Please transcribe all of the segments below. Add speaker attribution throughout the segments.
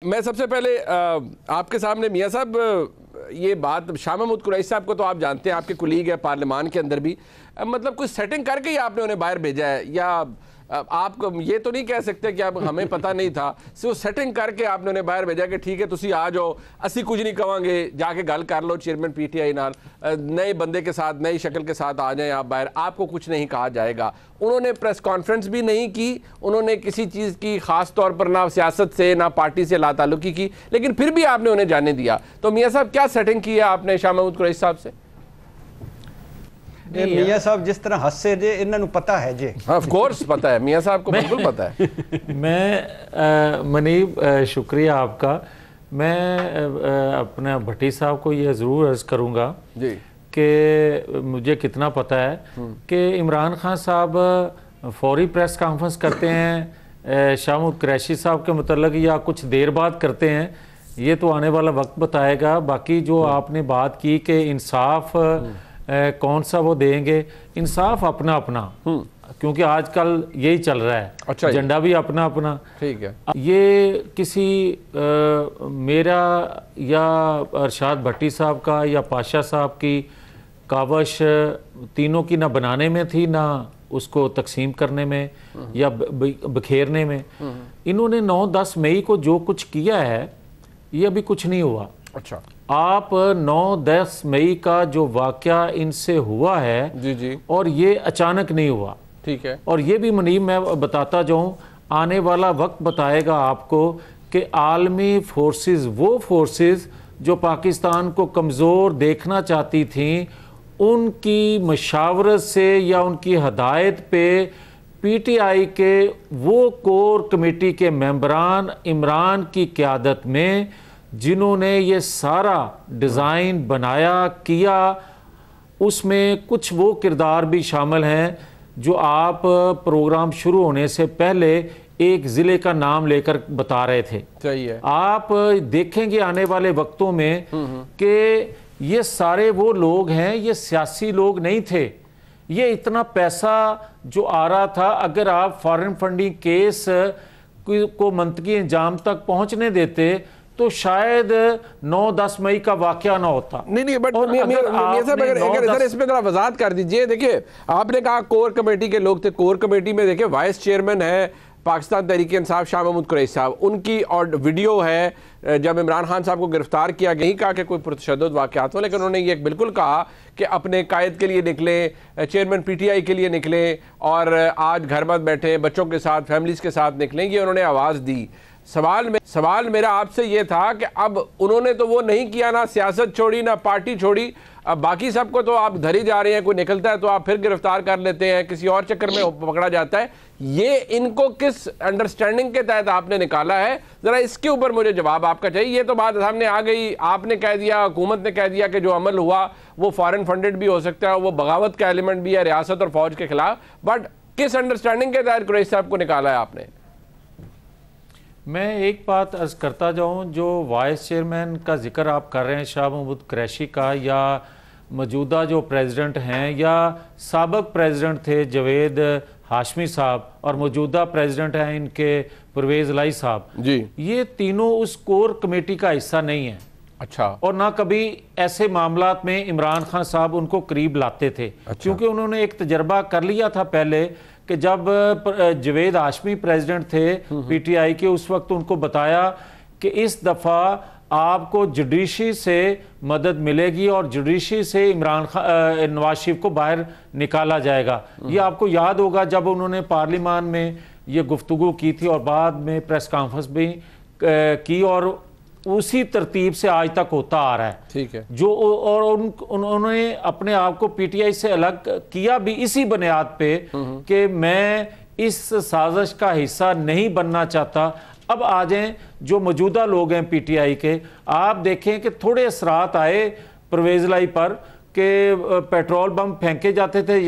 Speaker 1: میں سب سے پہلے آپ کے سامنے میاں صاحب یہ بات شاہ محمود قریشی صاحب کو تو آپ جانتے ہیں، آپ کے کولیگ ہے پارلیمان کے اندر بھی، مطلب کوئی سیٹنگ کر کے ہی آپ نے انہیں باہر بھیجا ہے، یا آپ یہ تو نہیں کہہ سکتے کہ اب ہمیں پتہ نہیں تھا، صرف سیٹنگ کر کے آپ نے انہیں باہر بھیجا کہ ٹھیک ہے تسی آ جاؤ، اسی کچھ نہیں کہاں گے، جا کے گل کر لو چیئرمین پی ٹی آئی نال، نئے بندے کے ساتھ نئی شکل کے ساتھ آ جائیں آپ باہر، آپ کو کچھ نہیں کہا جائے گا۔ انہوں نے پریس کانفرنس بھی نہیں کی، انہوں نے کسی چیز کی خاص طور پر نہ سیاست سے نہ پارٹی سے لا تعلقی کی، لیکن پھر بھی آپ نے انہیں جانے دیا۔ تو میاں صاحب کیا سیٹنگ کی ہے آپ نے شاہ محمود قریشی صاحب سے؟
Speaker 2: میاں صاحب جس طرح ہنسے جے انہوں نے پتہ ہے جے،
Speaker 1: آف کورس پتہ ہے، میاں صاحب کو بالکل پتہ ہے۔
Speaker 3: میں منیب شکریہ آپ کا، میں اپنے بھٹی صاحب کو یہ ضرور عرض کروں گا
Speaker 1: جی
Speaker 3: کہ مجھے کتنا پتہ ہے کہ عمران خان صاحب فوری پریس کانفرنس کرتے ہیں شاہ محمود قریشی صاحب کے متعلق، یا کچھ دیر بعد کرتے ہیں، یہ تو آنے والا وقت بتائے گا۔ باقی جو آپ نے بات کی کہ انصاف کون سا وہ دیں گے، انصاف اپنا اپنا، کیونکہ آج کل یہی چل رہا ہے، جھنڈا بھی اپنا اپنا۔
Speaker 1: ٹھیک ہے،
Speaker 3: یہ کسی میرا یا ارشاد بھٹی صاحب کا یا پاشا صاحب کی کاوش تینوں کی نہ بنانے میں تھی، نہ اس کو تقسیم کرنے میں یا بکھیرنے میں۔ انہوں نے 9-10 مئی کو جو کچھ کیا ہے یہ ابھی کچھ نہیں ہوا۔
Speaker 1: اچھا،
Speaker 3: آپ 9-10 مئی کا جو واقعہ ان سے ہوا ہے
Speaker 1: جی جی،
Speaker 3: اور یہ اچانک نہیں ہوا،
Speaker 1: ٹھیک ہے،
Speaker 3: اور یہ بھی منیب میں بتاتا جاؤں، آنے والا وقت بتائے گا آپ کو کہ عالمی فورسز، وہ فورسز جو پاکستان کو کمزور دیکھنا چاہتی تھیں، ان کی مشاورت سے یا ان کی ہدایت پہ پی ٹی آئی کے وہ کور کمیٹی کے ممبران عمران کی قیادت میں، جنہوں نے یہ سارا ڈیزائن بنایا کیا، اس میں کچھ وہ کردار بھی شامل ہیں جو آپ پروگرام شروع ہونے سے پہلے ایک ضلع کا نام لے کر بتا رہے تھے۔
Speaker 1: صحیح ہے،
Speaker 3: آپ دیکھیں گے آنے والے وقتوں میں کہ یہ سارے وہ لوگ ہیں، یہ سیاسی لوگ نہیں تھے، یہ اتنا پیسہ جو آ رہا تھا، اگر آپ فارن فنڈنگ کیس کو منطقی انجام تک پہنچنے دیتے تو شاید 9-10 مئی کا واقعہ نہ ہوتا۔
Speaker 1: نہیں بٹ میاں صاحب اگر اس میں ذرا وضاحت کر دیجئے، دیکھیں آپ نے کہا کور کمیٹی کے لوگ تھے، کور کمیٹی میں دیکھیں وائس چیئرمین ہے پاکستان تحریک انصاف شاہ محمود قریشی صاحب، ان کی اور ویڈیو ہے جب عمران خان صاحب کو گرفتار کیا، نہیں کہا کہ کوئی پرتشدد واقعات ہو، لیکن انہوں نے یہ بالکل کہا کہ اپنے قائد کے لیے نکلیں، چیئرمین پی ٹی آئی کے لیے نکلیں، اور آج گھر مت بیٹھیں، بچوں کے ساتھ فیملیز کے ساتھ نکلیں، یہ انہوں نے آواز دی۔ سوال میرا آپ سے یہ تھا کہ اب انہوں نے تو وہ نہیں کیا، نہ سیاست چھوڑی نہ پارٹی چھوڑی، اب باقی سب کو تو آپ دھری جا رہے ہیں، کوئی نکلتا ہے تو آپ پھر گرفتار کر لیتے ہیں، کسی اور چکر میں پکڑا جاتا ہے، یہ ان کو کس انڈرسٹینڈنگ کے تحت آپ نے نکالا ہے؟ ذرا اس کے اوپر مجھے جواب آپ کا چاہیے۔ یہ تو بات سامنے آ گئی، آپ نے کہہ دیا، حکومت نے کہہ دیا کہ جو عمل ہوا وہ فارن فنڈڈ بھی ہو سکتا ہے، وہ بغاوت کا ایلیمنٹ بھی ہے ریاست اور فوج کے خلاف، بٹ کس انڈرسٹینڈنگ کے تحت قریشی صاحب کو نکالا ہے آپ نے؟
Speaker 3: میں ایک بات عرض کرتا جاؤں، جو وائس چیئرمین کا ذکر آپ کر رہے ہیں شاہ محمود قریشی کا، یا موجودہ جو پریزیڈنٹ ہیں یا سابق پریزیڈنٹ تھے جاوید ہاشمی صاحب، اور موجودہ پریزیڈنٹ ہیں ان کے پرویز الہی صاحب،
Speaker 1: جی،
Speaker 3: یہ تینوں اس کور کمیٹی کا حصہ نہیں ہیں۔
Speaker 1: اچھا،
Speaker 3: اور نہ کبھی ایسے معاملات میں عمران خان صاحب ان کو قریب لاتے تھے، کیونکہ انہوں نے ایک تجربہ کر لیا تھا پہلے کہ جب جاوید ہاشمی پریزیڈنٹ تھے پی ٹی آئی کے، اس وقت ان کو بتایا کہ اس دفعہ آپ کو جوڈیشری سے مدد ملے گی اور جوڈیشری سے نواز شریف کو باہر نکالا جائے گا۔ یہ آپ کو یاد ہوگا جب انہوں نے پارلیمان میں یہ گفتگو کی تھی اور بعد میں پریس کانفرنس بھی کی، اور اسی ترتیب سے آج تک ہوتا آ رہا ہے۔
Speaker 1: ٹھیک ہے،
Speaker 3: جو اور انہوں نے اپنے آپ کو پی ٹی آئی سے الگ کیا بھی اسی بنیاد پہ کہ میں اس سازش کا حصہ نہیں بننا چاہتا۔ اب آ جائیں جو موجودہ لوگ ہیں پی ٹی آئی کے، آپ دیکھیں کہ تھوڑے اثرات آئے پرویز الہی پر کہ پیٹرول پمپ پھینکے جاتے تھے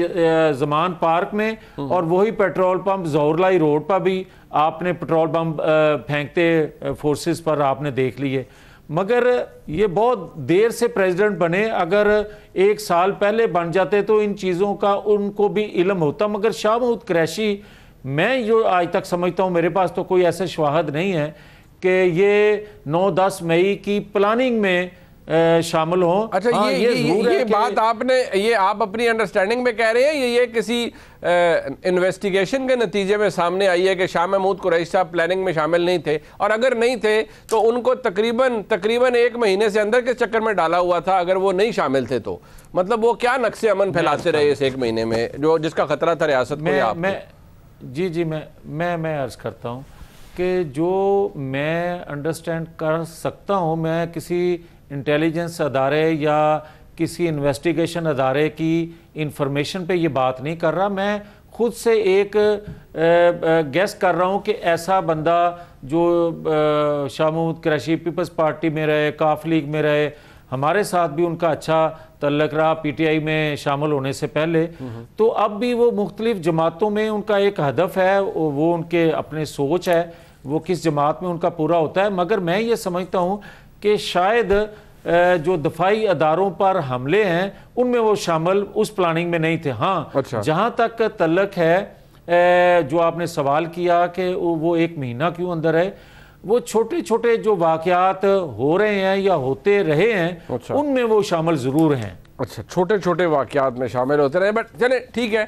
Speaker 3: زمان پارک میں، اور وہی پیٹرول پمپ ظہور الہی روڈ پر بھی آپ نے پیٹرول پمپ پھینکتے فورسز پر آپ نے دیکھ لیے۔ مگر یہ بہت دیر سے پریزیڈنٹ بنے، اگر 1 سال پہلے بن جاتے تو ان چیزوں کا ان کو بھی علم ہوتا۔ مگر شاہ محمود قریشی، میں جو آج تک سمجھتا ہوں، میرے پاس تو کوئی ایسے شواہد نہیں ہے کہ یہ 9-10 مئی کی پلاننگ میں شامل ہوں.
Speaker 1: اچھا یہ بات آپ اپنی انڈرسٹینڈنگ میں کہہ رہے ہیں یہ کسی انویسٹیگیشن کے نتیجے میں سامنے آئی ہے کہ شاہ محمود قریشی صاحب پلاننگ میں شامل نہیں تھے؟ اور اگر نہیں تھے تو ان کو تقریباً 1 مہینے سے اندر کے چکر میں ڈالا ہوا تھا اگر وہ نہیں شامل تھے تو؟ مطلب وہ کیا نقص امن پھیلاتے رہے اس 1 مہینے میں جس کا خطرہ تھا ریاست کو؟
Speaker 3: جی میں عرض کرتا ہوں کہ جو میں انڈرسٹینڈ کر سکتا ہوں، میں کسی انٹیلیجنس ادارے یا کسی انویسٹیگیشن ادارے کی انفارمیشن پہ یہ بات نہیں کر رہا، میں خود سے ایک گیس کر رہا ہوں کہ ایسا بندہ جو شاہ محمود قریشی پیپلز پارٹی میں رہے، کاف لیگ میں رہے، ہمارے ساتھ بھی ان کا اچھا تعلق رہا پی ٹی آئی میں شامل ہونے سے پہلے، تو اب بھی وہ مختلف جماعتوں میں ان کا ایک ہدف ہے، وہ ان کے اپنے سوچ ہے وہ کس جماعت میں ان کا پورا ہوتا ہے. مگر میں یہ سمجھتا ہوں کہ شاید جو دفاعی اداروں پر حملے ہیں ان میں وہ شامل اس پلاننگ میں نہیں تھے. ہاں جہاں تک تعلق ہے جو آپ نے سوال کیا کہ وہ 1 مہینہ کیوں اندر ہے، وہ چھوٹے چھوٹے جو واقعات ہو رہے ہیں یا ہوتے رہے ہیں ان میں وہ شامل ضرور ہیں.
Speaker 1: اچھا چھوٹے چھوٹے واقعات میں شامل ہوتے رہے، بٹ چلیں ٹھیک ہے.